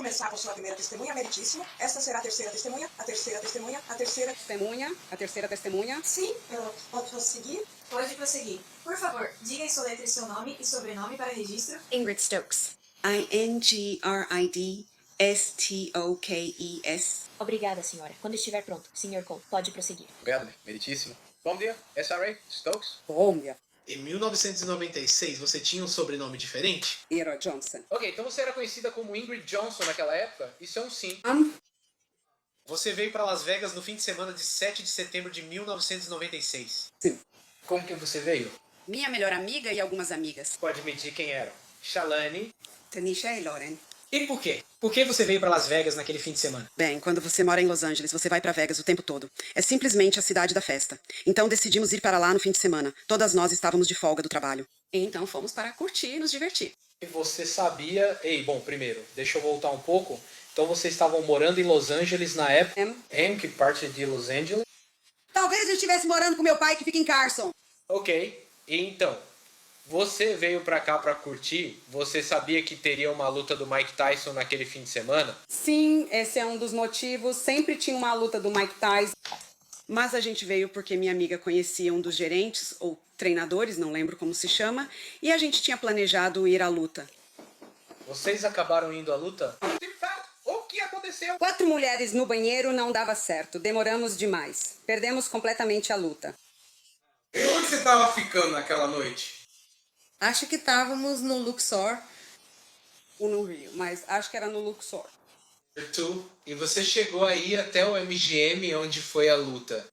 começar com sua primeira testemunha, meritíssimo. Esta será a terceira testemunha, a terceira testemunha, a terceira testemunha, a terceira testemunha. Sim, eu posso prosseguir? Pode prosseguir. Por favor, diga em sua letra seu nome e sobrenome para registro. Ingrid Stokes. Ingridstokes. Obrigada, senhora. Quando estiver pronto, Sr. Cole, pode prosseguir. Obrigado, meritíssimo. Bom dia, SRA, Stokes. Bom dia. Em 1996, você tinha um sobrenome diferente? Era Johnson. Ok, então você era conhecida como Ingrid Johnson naquela época? Isso é um sim. Você veio para Las Vegas no fim de semana de 7 de setembro de 1996. Sim. Como que você veio? Minha melhor amiga e algumas amigas. Pode me dizer quem eram? Shalane. Tanisha e Lauren. E por quê? Por que você veio para Las Vegas naquele fim de semana? Bem, quando você mora em Los Angeles, você vai pra Vegas o tempo todo. É simplesmente a cidade da festa. Então decidimos ir para lá no fim de semana. Todas nós estávamos de folga do trabalho. E então fomos para curtir e nos divertir. E você sabia... bom, primeiro, deixa eu voltar um pouco. Então vocês estavam morando em Los Angeles na época... que parte de Los Angeles? Talvez eu estivesse morando com meu pai que fica em Carson. Ok, e então... Você veio pra cá pra curtir? Você sabia que teria uma luta do Mike Tyson naquele fim de semana? Sim, esse é um dos motivos. Sempre tinha uma luta do Mike Tyson. Mas a gente veio porque minha amiga conhecia um dos gerentes, ou treinadores, não lembro como se chama, e a gente tinha planejado ir à luta. Vocês acabaram indo à luta? O que aconteceu? 4 mulheres no banheiro não dava certo. Demoramos demais. Perdemos completamente a luta. E onde você tava ficando naquela noite? Acho que estávamos no Luxor. Ou no Rio, mas acho que era no Luxor. E você chegou aí até o MGM, onde foi a luta.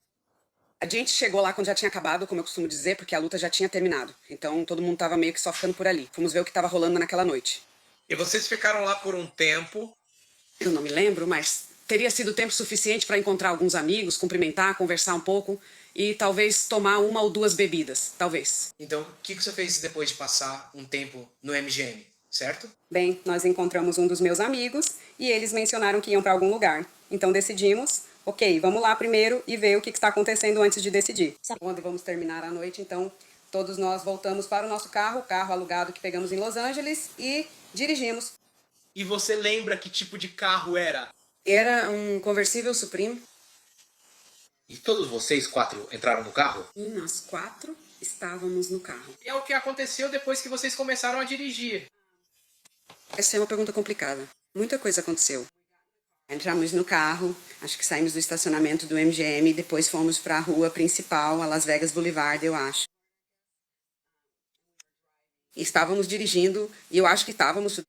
A gente chegou lá quando já tinha acabado, como eu costumo dizer, porque a luta já tinha terminado. Então todo mundo tava meio que só ficando por ali. Fomos ver o que tava rolando naquela noite. E vocês ficaram lá por um tempo. Eu não me lembro, mas teria sido tempo suficiente para encontrar alguns amigos, cumprimentar, conversar um pouco e talvez tomar 1 ou 2 bebidas, talvez. Então, o que você fez depois de passar um tempo no MGM, certo? Bem, nós encontramos um dos meus amigos e eles mencionaram que iam para algum lugar. Então decidimos, ok, vamos lá primeiro e ver o que está acontecendo antes de decidir. Quando vamos terminar a noite, então todos nós voltamos para o nosso carro, o carro alugado que pegamos em Los Angeles e dirigimos. E você lembra que tipo de carro era? Era um conversível Supreme. E todos vocês 4 entraram no carro? E nós 4 estávamos no carro. É o que aconteceu depois que vocês começaram a dirigir. Essa é uma pergunta complicada. Muita coisa aconteceu. Entramos no carro, acho que saímos do estacionamento do MGM, depois fomos para a rua principal, a Las Vegas Boulevard, eu acho. E estávamos dirigindo, e eu acho que estávamos...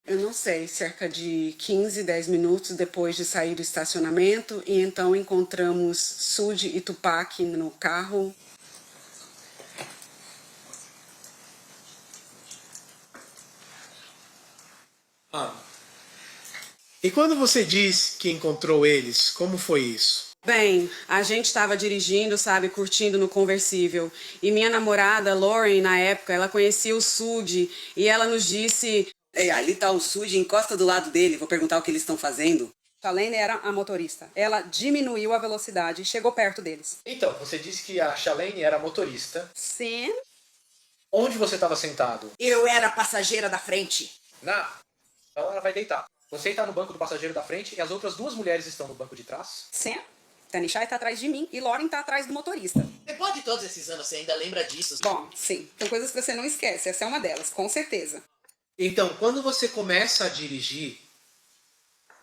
Eu não sei, cerca de 15, 10 minutos depois de sair do estacionamento, e então encontramos Sudi e Tupac no carro. E quando você diz que encontrou eles, como foi isso? Bem, a gente estava dirigindo, sabe, curtindo no conversível. E minha namorada, Lauren, na época, ela conhecia o Sudi, e ela nos disse... Ei, ali tá o Sudi, encosta do lado dele, vou perguntar o que eles estão fazendo. Shalane era a motorista. Ela diminuiu a velocidade e chegou perto deles. Então, você disse que a Shalane era motorista. Sim. Onde você estava sentado? Eu era a passageira da frente. Então ela vai deitar. Você está no banco do passageiro da frente e as outras 2 mulheres estão no banco de trás? Sim. Tanishai tá atrás de mim e Lauren tá atrás do motorista. Depois de todos esses anos, você ainda lembra disso? Bom, sim. São coisas que você não esquece. Essa é uma delas, com certeza. Então, quando você começa a dirigir,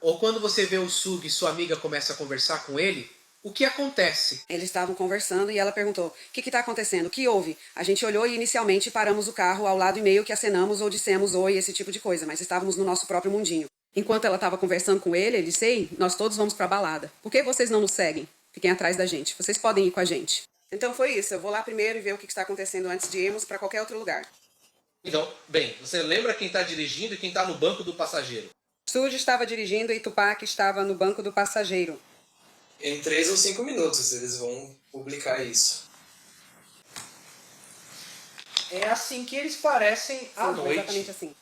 ou quando você vê o Sug e sua amiga começa a conversar com ele, o que acontece? Eles estavam conversando e ela perguntou, o que está acontecendo? O que houve? A gente olhou e inicialmente paramos o carro ao lado e meio que acenamos ou dissemos oi, esse tipo de coisa, mas estávamos no nosso próprio mundinho. Enquanto ela estava conversando com ele disse, ei, nós todos vamos pra balada. Por que vocês não nos seguem? Fiquem atrás da gente. Vocês podem ir com a gente. Então foi isso. Eu vou lá primeiro e ver o que está acontecendo antes de irmos para qualquer outro lugar. Então, bem, você lembra quem está dirigindo e quem está no banco do passageiro? Sudi estava dirigindo e Tupac estava no banco do passageiro. Em 3 ou 5 minutos eles vão publicar isso. É assim que eles parecem à Sim, noite. exatamente assim.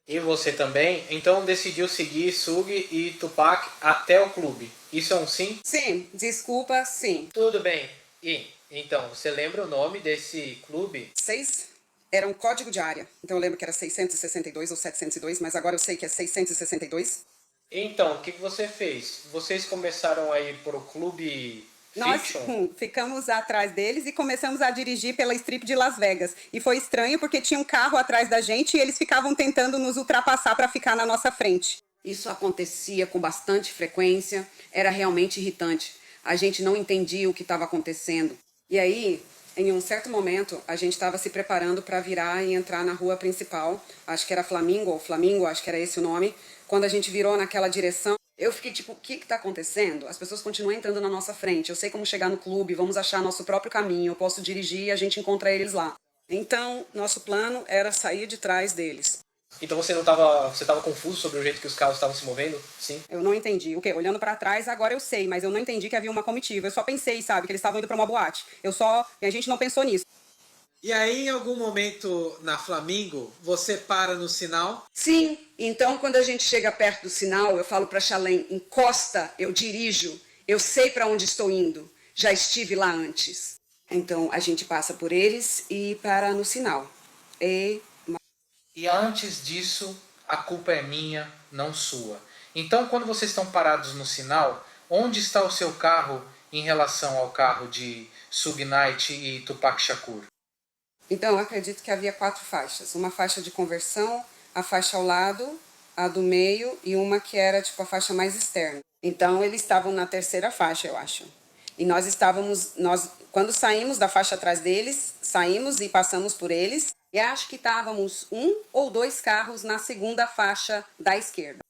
E você também? Então decidiu seguir Sug e Tupac até o clube. Isso é um sim? Sim, desculpa, sim. Tudo bem. E, então, você lembra o nome desse clube? 6 Era um código de área. Então eu lembro que era 662 ou 702, mas agora eu sei que é 662. Então, o que você fez? Vocês começaram a ir pro clube Nós Fiction? ficamos atrás deles e começamos a dirigir pela strip de Las Vegas. E foi estranho porque tinha um carro atrás da gente e eles ficavam tentando nos ultrapassar para ficar na nossa frente. Isso acontecia com bastante frequência, era realmente irritante. A gente não entendia o que estava acontecendo. E aí, em um certo momento, a gente estava se preparando para virar e entrar na rua principal. Acho que era Flamingo, acho que era esse o nome. Quando a gente virou naquela direção, eu fiquei tipo, o que está acontecendo? As pessoas continuam entrando na nossa frente. Eu sei como chegar no clube, vamos achar nosso próprio caminho. Eu posso dirigir e a gente encontra eles lá. Então, nosso plano era sair de trás deles. Então você não tava. Você tava confuso sobre o jeito que os carros estavam se movendo? Sim. Eu não entendi. O quê? Olhando pra trás, agora eu sei, mas eu não entendi que havia uma comitiva. Eu só pensei, sabe, que eles estavam indo pra uma boate. E a gente não pensou nisso. E aí, em algum momento na Flamingo, você para no sinal? Sim, então quando a gente chega perto do sinal, eu falo pra Chalém, encosta, eu dirijo, eu sei pra onde estou indo. Já estive lá antes. Então a gente passa por eles e para no sinal. E antes disso, a culpa é minha, não sua. Então, quando vocês estão parados no sinal, onde está o seu carro em relação ao carro de Suge Knight e Tupac Shakur? Então, eu acredito que havia 4 faixas. Uma faixa de conversão, a faixa ao lado, a do meio e uma que era tipo a faixa mais externa. Então, eles estavam na terceira faixa, eu acho. E quando saímos da faixa atrás deles, saímos e passamos por eles. E acho que estávamos 1 ou 2 carros na segunda faixa da esquerda.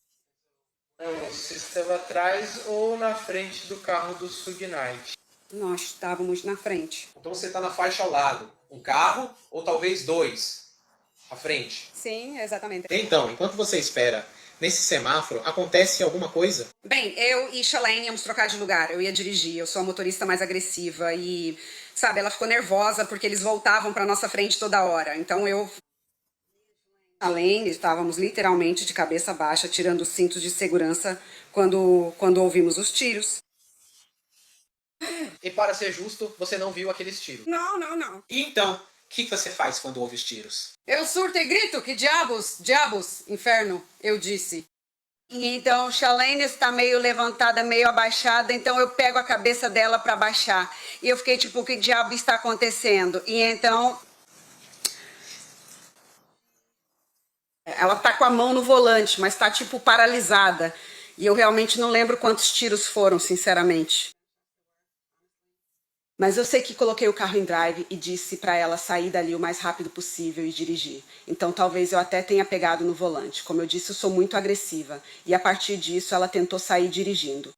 Você estava atrás ou na frente do carro do Suge Knight? Nós estávamos na frente. Então você está na faixa ao lado. Um carro ou talvez 2 à frente. Sim, exatamente. Então, enquanto você espera nesse semáforo, acontece alguma coisa? Bem, eu e Chalene íamos trocar de lugar. Eu ia dirigir, eu sou a motorista mais agressiva e, sabe, ela ficou nervosa porque eles voltavam para nossa frente toda hora. Então Além, estávamos literalmente de cabeça baixa, tirando os cintos de segurança quando ouvimos os tiros. E para ser justo, você não viu aqueles tiros. Não. Então, o que você faz quando ouve os tiros? Eu surto e grito, que diabos, inferno, eu disse. E então, Chalene está meio levantada, meio abaixada, então eu pego a cabeça dela para baixar. E eu fiquei tipo, o que diabo está acontecendo? E então, ela tá com a mão no volante, mas tá tipo paralisada. E eu realmente não lembro quantos tiros foram, sinceramente. Mas eu sei que coloquei o carro em drive e disse para ela sair dali o mais rápido possível e dirigir. Então talvez eu até tenha pegado no volante. Como eu disse, eu sou muito agressiva. E a partir disso ela tentou sair dirigindo.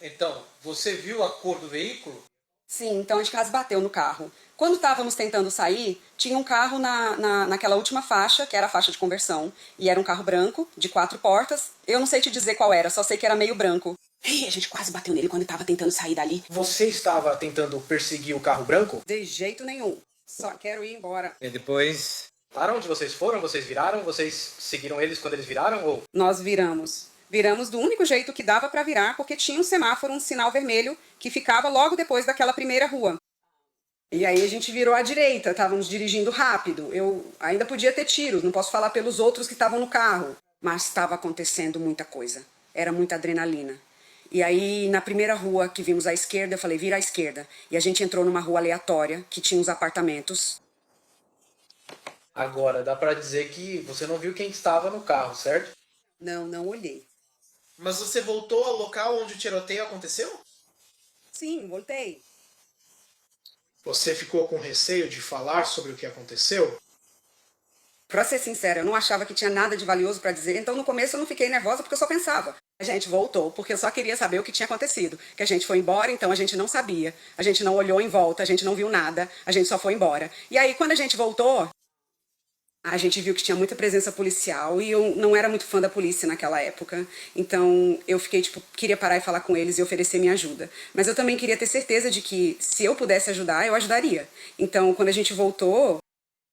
Então, você viu a cor do veículo? Sim, então a gente quase bateu no carro. Quando estávamos tentando sair, tinha um carro naquela última faixa, que era a faixa de conversão. E era um carro branco, de 4 portas. Eu não sei te dizer qual era, só sei que era meio branco. E a gente quase bateu nele quando ele estava tentando sair dali. Você estava tentando perseguir o carro branco? De jeito nenhum. Só quero ir embora. E depois... Para onde vocês foram? Vocês viraram? Vocês seguiram eles quando eles viraram? Ou... Nós viramos. Viramos do único jeito que dava para virar, porque tinha um semáforo, um sinal vermelho, que ficava logo depois daquela primeira rua. E aí a gente virou à direita, estávamos dirigindo rápido. Eu ainda podia ter tiros, não posso falar pelos outros que estavam no carro. Mas estava acontecendo muita coisa. Era muita adrenalina. E aí, na primeira rua que vimos à esquerda, eu falei, vira à esquerda. E a gente entrou numa rua aleatória, que tinha uns apartamentos. Agora, dá pra dizer que você não viu quem estava no carro, certo? Não olhei. Mas você voltou ao local onde o tiroteio aconteceu? Sim, voltei. Você ficou com receio de falar sobre o que aconteceu? Pra ser sincera, eu não achava que tinha nada de valioso pra dizer, então no começo eu não fiquei nervosa porque eu só pensava. A gente voltou porque eu só queria saber o que tinha acontecido. Que a gente foi embora, então a gente não sabia. A gente não olhou em volta, a gente não viu nada, a gente só foi embora. E aí quando a gente voltou, a gente viu que tinha muita presença policial e eu não era muito fã da polícia naquela época. Então eu fiquei tipo, queria parar e falar com eles e oferecer minha ajuda. Mas eu também queria ter certeza de que se eu pudesse ajudar, eu ajudaria. Então quando a gente voltou,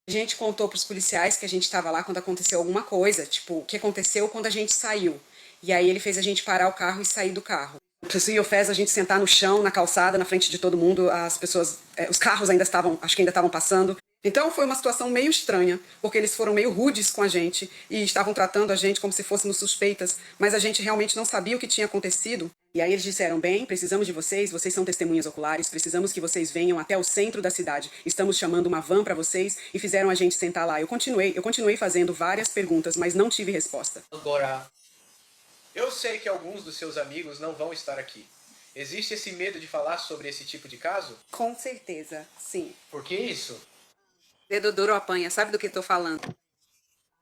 a gente contou para os policiais que a gente estava lá quando aconteceu alguma coisa, tipo, o que aconteceu quando a gente saiu. E aí ele fez a gente parar o carro e sair do carro. Isso fez a gente sentar no chão, na calçada, na frente de todo mundo. As pessoas, os carros ainda estavam, acho que ainda estavam passando. Então foi uma situação meio estranha, porque eles foram meio rudes com a gente e estavam tratando a gente como se fôssemos suspeitas, mas a gente realmente não sabia o que tinha acontecido. E aí eles disseram: bem, precisamos de vocês, vocês são testemunhas oculares, precisamos que vocês venham até o centro da cidade. Estamos chamando uma van para vocês e fizeram a gente sentar lá. Eu continuei fazendo várias perguntas, mas não tive resposta. Agora, Eu sei que alguns dos seus amigos não vão estar aqui. Existe esse medo de falar sobre esse tipo de caso? Com certeza, sim. Por que isso? Dedo duro apanha, sabe do que estou falando?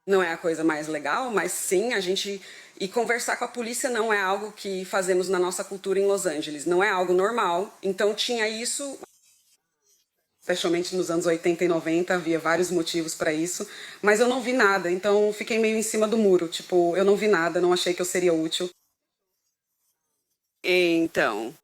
Não é a coisa mais legal, mas sim, a gente... E conversar com a polícia não é algo que fazemos na nossa cultura em Los Angeles. Não é algo normal. Então tinha isso... Especialmente nos anos 80 e 90, havia vários motivos para isso. Mas eu não vi nada, então fiquei meio em cima do muro. Tipo, eu não vi nada, não achei que eu seria útil. Então...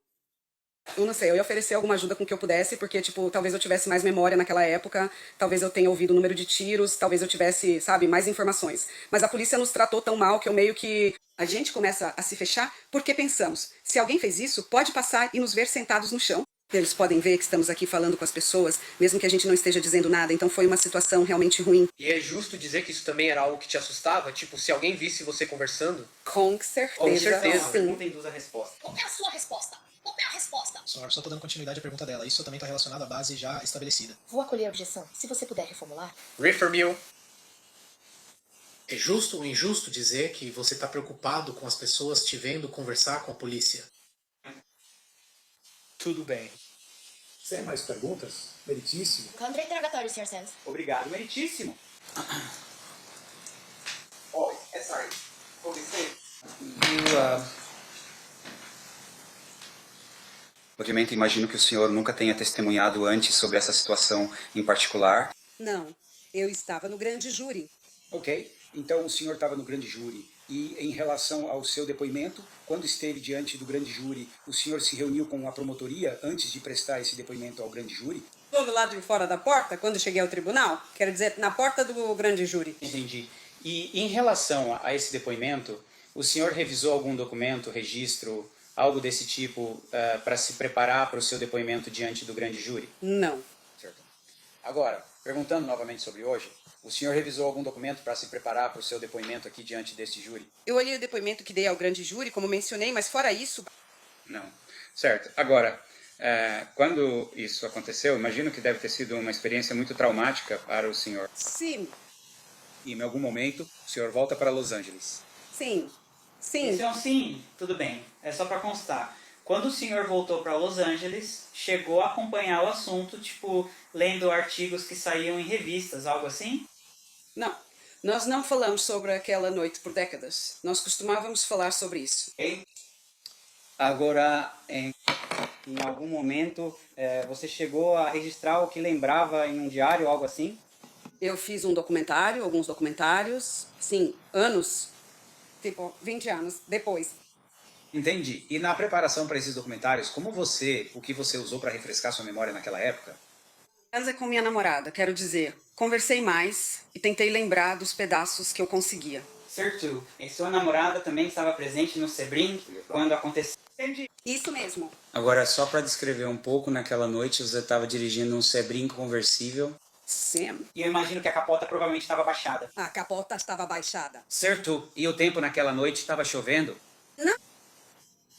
Eu não sei, eu ia oferecer alguma ajuda com que eu pudesse, porque, tipo, talvez eu tivesse mais memória naquela época, talvez eu tenha ouvido o número de tiros, talvez eu tivesse, sabe, mais informações. Mas a polícia nos tratou tão mal que eu meio que... A gente começa a se fechar porque pensamos, se alguém fez isso, pode passar e nos ver sentados no chão. Eles podem ver que estamos aqui falando com as pessoas, mesmo que a gente não esteja dizendo nada, então foi uma situação realmente ruim. E é justo dizer que isso também era algo que te assustava? Tipo, se alguém visse você conversando? Com certeza. Com certeza. Sim. pergunta induz a resposta. Qual é a sua resposta? Qual é a resposta? Só tô dando continuidade à pergunta dela. Isso também está relacionado à base já estabelecida. Vou acolher a objeção. Se você puder reformular. Refer Mill. É justo ou injusto dizer que você está preocupado com as pessoas te vendo conversar com a polícia? Tudo bem. Sem mais perguntas? Meritíssimo. Contra interrogatório, Sr. Sands. Obrigado, meritíssimo. Oh, sorry. Com licença. Obviamente, imagino que o senhor nunca tenha testemunhado antes sobre essa situação em particular. Não, eu estava no grande júri. Ok, então o senhor estava no grande júri. E em relação ao seu depoimento, quando esteve diante do grande júri, o senhor se reuniu com a promotoria antes de prestar esse depoimento ao grande júri? Estou do lado de fora da porta, quando cheguei ao tribunal, quero dizer, na porta do grande júri. Entendi. E em relação a esse depoimento, o senhor revisou algum documento, registro, algo desse tipo, para se preparar para o seu depoimento diante do grande júri? Não. Certo. Agora, perguntando novamente sobre hoje, o senhor revisou algum documento para se preparar para o seu depoimento aqui diante deste júri? Eu olhei o depoimento que dei ao grande júri, como mencionei, mas fora isso... Não. Certo. Agora, quando isso aconteceu, imagino que deve ter sido uma experiência muito traumática para o senhor. Sim. E em algum momento, o senhor volta para Los Angeles? Sim. Sim. Isso é um sim, tudo bem. É só para constar. Quando o senhor voltou para Los Angeles, chegou a acompanhar o assunto, tipo, lendo artigos que saíam em revistas, algo assim? Não. Nós não falamos sobre aquela noite por décadas. Nós costumávamos falar sobre isso. Agora, em algum momento, você chegou a registrar o que lembrava em um diário, algo assim? Eu fiz um documentário, alguns documentários, sim, anos, tipo 20 anos depois. Entendi. E na preparação para esses documentários, o que você usou para refrescar sua memória naquela época? É com minha namorada, quero dizer. Conversei mais e tentei lembrar dos pedaços que eu conseguia. Certo. E sua namorada também estava presente no Sebring quando aconteceu? Isso mesmo. Agora, só para descrever um pouco, naquela noite você estava dirigindo um Sebring conversível. Sim. E eu imagino que a capota provavelmente estava baixada. A capota estava baixada. Certo. E o tempo naquela noite estava chovendo? Não.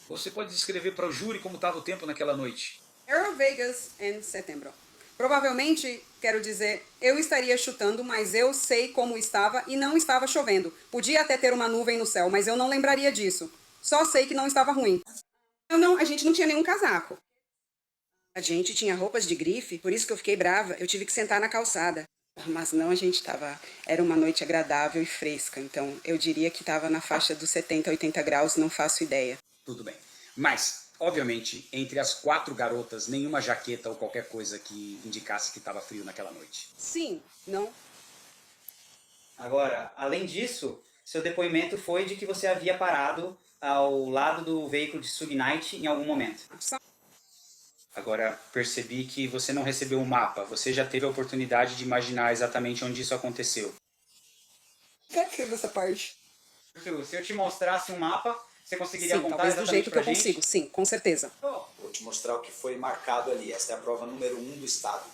Você pode descrever para o júri como estava o tempo naquela noite? Aero Vegas em setembro. Provavelmente, quero dizer, eu estaria chutando, mas eu sei como estava e não estava chovendo. Podia até ter uma nuvem no céu, mas eu não lembraria disso. Só sei que não estava ruim. A gente não tinha nenhum casaco. A gente tinha roupas de grife, por isso que eu fiquei brava. Eu tive que sentar na calçada. Mas não, a gente estava... Era uma noite agradável e fresca, então eu diria que estava na faixa dos 70, 80 graus, não faço ideia. Tudo bem. Mas, obviamente, entre as 4 garotas, nenhuma jaqueta ou qualquer coisa que indicasse que estava frio naquela noite. Sim, não. Agora, além disso, seu depoimento foi de que você havia parado ao lado do veículo de Suge Knight em algum momento. Agora, percebi que você não recebeu o mapa. Você já teve a oportunidade de imaginar exatamente onde isso aconteceu. Esquece dessa parte. Se eu te mostrasse um mapa, você conseguiria Sim, contar talvez do jeito que eu pra gente? consigo. Sim, com certeza. Vou te mostrar o que foi marcado ali. Esta é a prova número 1 do estado.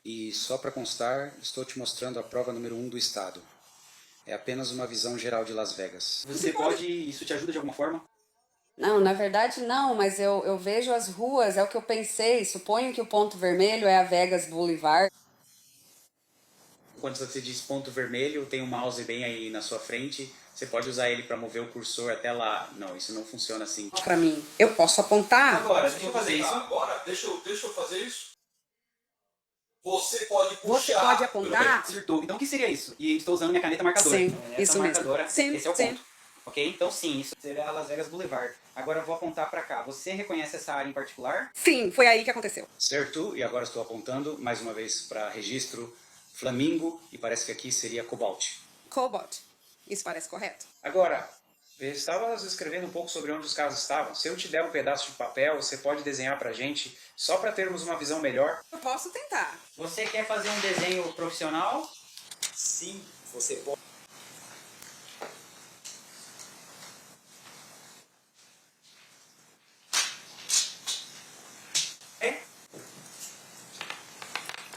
E só para constar, estou te mostrando a prova número 1 do estado. É apenas uma visão geral de Las Vegas. Você pode... Isso te ajuda de alguma forma? Não, na verdade não, mas eu vejo as ruas, é o que eu pensei. Suponho que o ponto vermelho é a Vegas Boulevard. Quando você diz ponto vermelho, tem um mouse bem aí na sua frente. Você pode usar ele para mover o cursor até lá. Não, isso não funciona assim. Para mim, eu posso apontar. Agora, deixa eu fazer isso. Agora, deixa eu fazer isso. Você pode puxar. Você pode apontar? Acertou. Então o que seria isso? E estou usando minha caneta marcadora. Sim, Essa isso mesmo. marcadora, Sim, esse é o sim. ponto. Ok? Então sim, isso seria a Las Vegas Boulevard. Agora eu vou apontar para cá. Você reconhece essa área em particular? Sim, foi aí que aconteceu. Certo, e agora estou apontando mais uma vez para registro Flamingo, e parece que aqui seria Cobalt. Cobalt. Isso parece correto. Agora, eu estava escrevendo um pouco sobre onde os carros estavam. Se eu te der um pedaço de papel, você pode desenhar para a gente, só para termos uma visão melhor? Eu posso tentar. Você quer fazer um desenho profissional? Sim, você pode.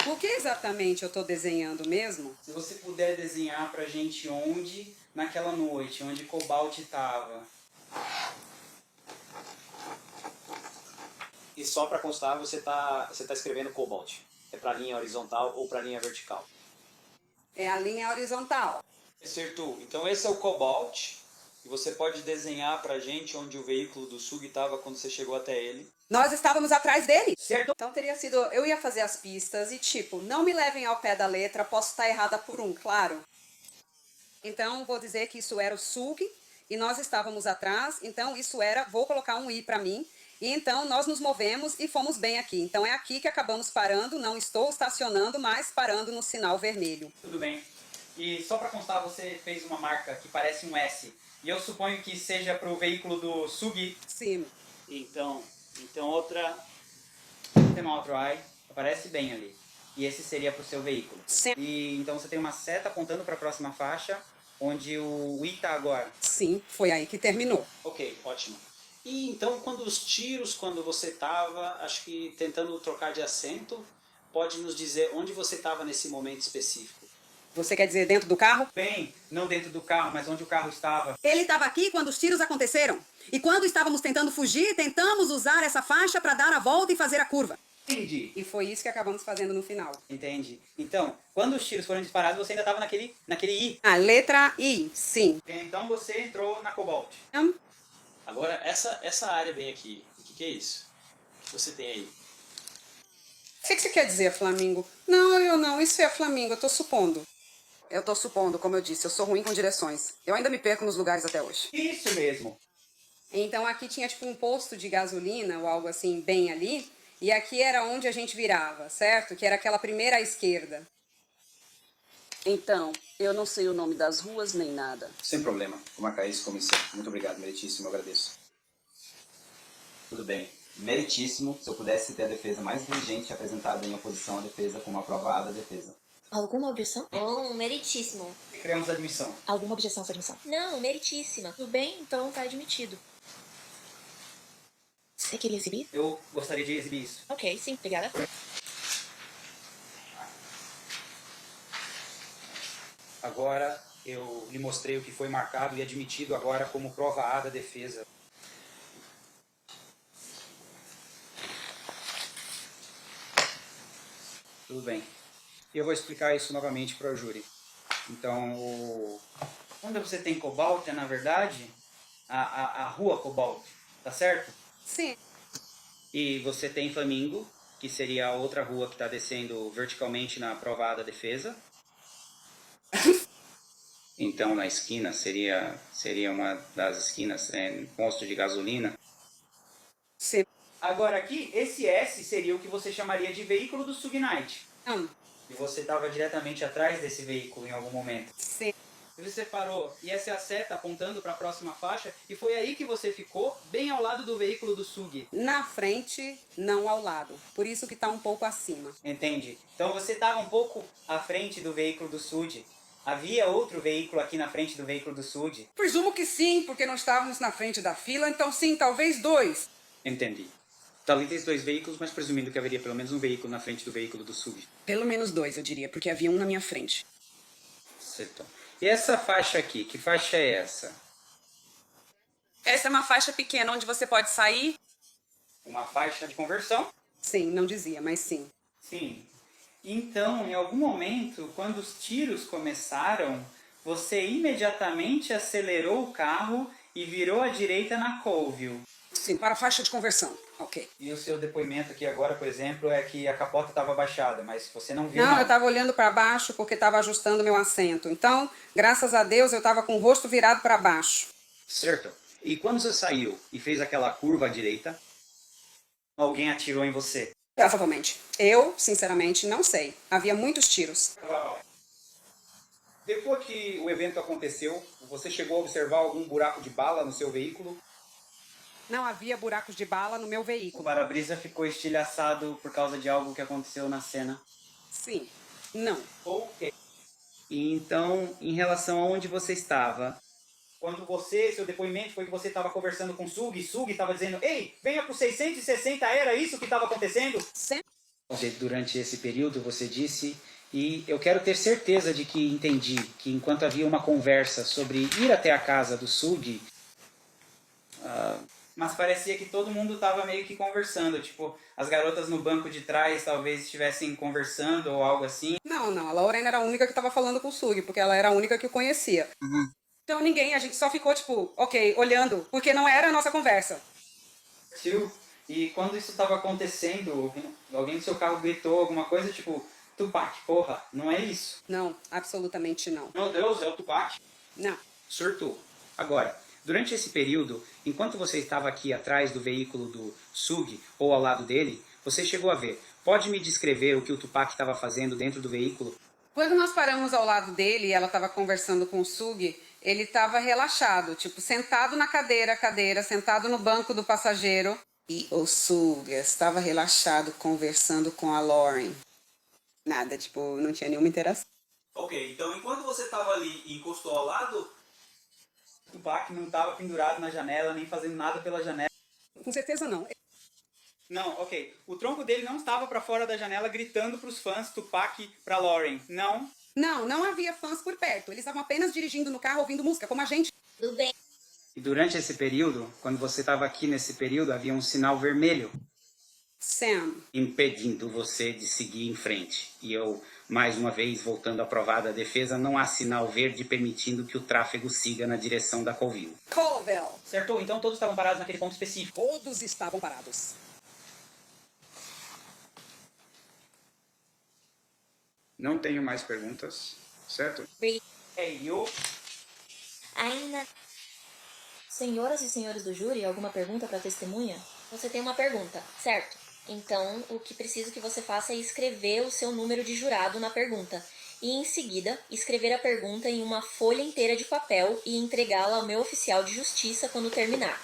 O que exatamente eu estou desenhando mesmo? Se você puder desenhar pra gente onde, naquela noite, onde Cobalt estava. E só para constar, você tá escrevendo Cobalt. É para linha horizontal ou para linha vertical? É a linha horizontal. Acertou. Então esse é o Cobalt. E você pode desenhar pra gente onde o veículo do SUG estava quando você chegou até ele. Nós estávamos atrás dele. Certo. Então teria sido... Eu ia fazer as pistas e tipo, não me levem ao pé da letra, posso estar errada por um, claro. Então vou dizer que isso era o SUG e nós estávamos atrás, então isso era... Vou colocar um I para mim. E então nós nos movemos e fomos bem aqui. Então é aqui que acabamos parando, não estou estacionando, mas parando no sinal vermelho. Tudo bem. E só para constar, você fez uma marca que parece um S. E eu suponho que seja para o veículo do SUG. Sim. Então outra... Tem uma outro I. Aparece bem ali. E esse seria para o seu veículo. Sim. E então você tem uma seta apontando para a próxima faixa, onde o I está agora. Sim, foi aí que terminou. Ok, ótimo. E então quando você estava, acho que tentando trocar de assento, pode nos dizer onde você estava nesse momento específico? Você quer dizer dentro do carro? Bem, não dentro do carro, mas onde o carro estava. Ele estava aqui quando os tiros aconteceram. E quando estávamos tentando fugir, tentamos usar essa faixa para dar a volta e fazer a curva. Entendi. E foi isso que acabamos fazendo no final. Entendi. Então, quando os tiros foram disparados, você ainda estava naquele I. A letra I, sim. Então você entrou na Cobalt. Agora, essa área bem aqui, o que é isso? O que você tem aí? O que você quer dizer, Flamingo? Não, eu não. Isso é Flamingo, eu tô supondo. Eu tô supondo, como eu disse, eu sou ruim com direções. Eu ainda me perco nos lugares até hoje. Isso mesmo. Então aqui tinha tipo um posto de gasolina ou algo assim bem ali. E aqui era onde a gente virava, certo? Que era aquela primeira à esquerda. Então, eu não sei o nome das ruas nem nada. Sem problema. Vou marcar isso como isso. Muito obrigado, meritíssimo. Eu agradeço. Tudo bem. Meritíssimo. Se eu pudesse ter a defesa mais diligente apresentada em oposição à defesa como aprovada a defesa. Alguma objeção? Bom, meritíssimo. Criamos admissão. Alguma objeção à sua admissão? Não, meritíssima. Tudo bem, então tá admitido. Você queria exibir? Eu gostaria de exibir isso. Ok, sim, obrigada. Agora eu lhe mostrei o que foi marcado e admitido agora como prova A da defesa. Tudo bem. E eu vou explicar isso novamente para o júri. Então, Onde você tem Cobalt é, na verdade, a rua Cobalt, tá certo? Sim. E você tem Flamingo, que seria a outra rua que está descendo verticalmente na prova A da defesa. Então, na esquina, seria uma das esquinas, posto de gasolina. Sim. Agora aqui, esse S seria o que você chamaria de veículo do SUG Night. E você estava diretamente atrás desse veículo em algum momento. Sim. E você parou, e essa é a seta apontando para a próxima faixa, e foi aí que você ficou, bem ao lado do veículo do SUG. Na frente, não ao lado. Por isso que está um pouco acima. Entende? Então você estava um pouco à frente do veículo do SUG. Havia outro veículo aqui na frente do veículo do SUG? Presumo que sim, porque não estávamos na frente da fila, então sim, talvez 2. Entendi. Talvez 2 veículos, mas presumindo que haveria pelo menos um veículo na frente do veículo do SUG. Pelo menos 2, eu diria, porque havia um na minha frente. Certo. E essa faixa aqui, que faixa é essa? Essa é uma faixa pequena onde você pode sair? Uma faixa de conversão? Sim, não dizia, mas sim. Sim. Então, em algum momento, quando os tiros começaram, você imediatamente acelerou o carro e virou à direita na Colville. Sim, para a faixa de conversão. Ok. E o seu depoimento aqui agora, por exemplo, é que a capota estava baixada, mas você não viu Não, nada. eu estava olhando para baixo porque estava ajustando meu assento. Então, graças a Deus, eu estava com o rosto virado para baixo. Certo. E quando você saiu e fez aquela curva à direita? Alguém atirou em você? Provavelmente. Eu, sinceramente, não sei. Havia muitos tiros. Depois que o evento aconteceu, você chegou a observar algum buraco de bala no seu veículo? Não havia buracos de bala no meu O veículo. para-brisa ficou estilhaçado por causa de algo que aconteceu na cena. Sim. Não. Ok. E então, em relação a onde você estava? Quando seu depoimento foi que você estava conversando com o Sug, e Sug estava dizendo, ei, venha pro 660, era isso que estava acontecendo? Durante esse período, você disse, e eu quero ter certeza de que entendi, que enquanto havia uma conversa sobre ir até a casa do Sug... Mas parecia que todo mundo estava meio que conversando, tipo, as garotas no banco de trás talvez estivessem conversando ou algo assim. Não, não. A Lauren era a única que estava falando com o Sug, porque ela era a única que o conhecia. Então ninguém, a gente só ficou tipo, ok, olhando, porque não era a nossa conversa. Tio, e quando isso estava acontecendo, alguém do seu carro gritou alguma coisa, tipo, Tupac, porra, não é isso? Não, absolutamente não. Meu Deus, é o Tupac? Não. Surtou. Agora, durante esse período, enquanto você estava aqui atrás do veículo do Sug, ou ao lado dele, você chegou a ver. Pode me descrever o que o Tupac estava fazendo dentro do veículo? Quando nós paramos ao lado dele e ela estava conversando com o Sug, ele estava relaxado, tipo, sentado na cadeira, sentado no banco do passageiro. E o Sug estava relaxado conversando com a Lauren. Nada, tipo, não tinha nenhuma interação. Ok, então enquanto você estava ali e encostou ao lado, O Tupac não estava pendurado na janela, nem fazendo nada pela janela. Com certeza não. Não, ok. O tronco dele não estava para fora da janela gritando para os fãs Tupac para Lauren. Não. Não, não havia fãs por perto. Eles estavam apenas dirigindo no carro, ouvindo música, como a gente. Tudo bem. E durante esse período, quando você estava aqui nesse período, havia um sinal vermelho Sam, impedindo você de seguir em frente. E eu, mais uma vez, voltando à provada defesa, não há sinal verde permitindo que o tráfego siga na direção da Colville. Colville. Certo? Então todos estavam parados naquele ponto específico. Todos estavam parados. Não tenho mais perguntas, certo? Eu... Ainda. Senhoras e senhores do júri, alguma pergunta para a testemunha? Você tem uma pergunta, certo? Então, o que preciso que você faça é escrever o seu número de jurado na pergunta. E, em seguida, escrever a pergunta em uma folha inteira de papel e entregá-la ao meu oficial de justiça quando terminar.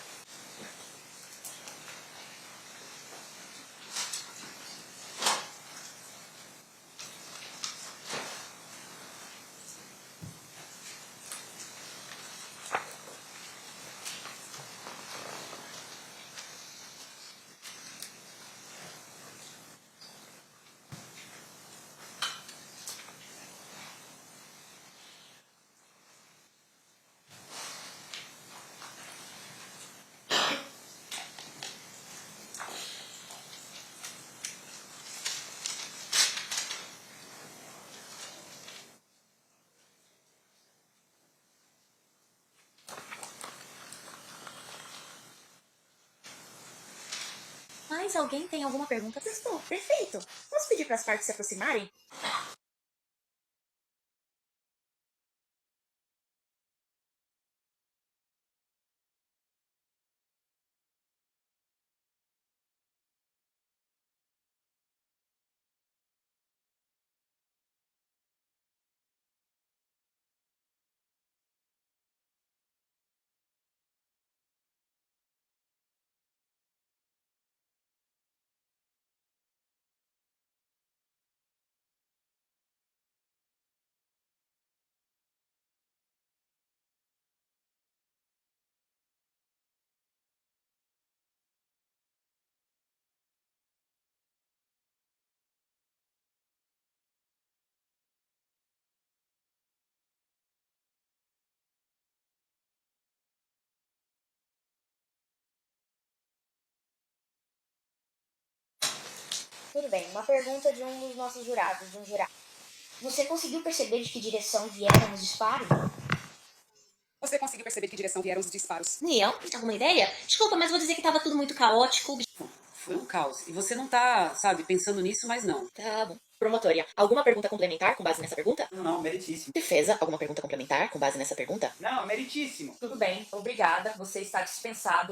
Mais alguém tem alguma pergunta? Testou. Perfeito. Posso pedir para as partes se aproximarem? Tudo bem, uma pergunta de um dos nossos jurados, de um jurado. Você conseguiu perceber de que direção vieram os disparos? Você conseguiu perceber de que direção vieram os disparos? Neil, alguma ideia? Desculpa, mas vou dizer que tava tudo muito caótico. Foi um caos. E você não tá, sabe, pensando nisso, mas não. Tá bom. Promotoria, alguma pergunta complementar com base nessa pergunta? Não, meritíssimo. Defesa, alguma pergunta complementar com base nessa pergunta? Não, meritíssimo. Tudo bem, obrigada. Você está dispensado.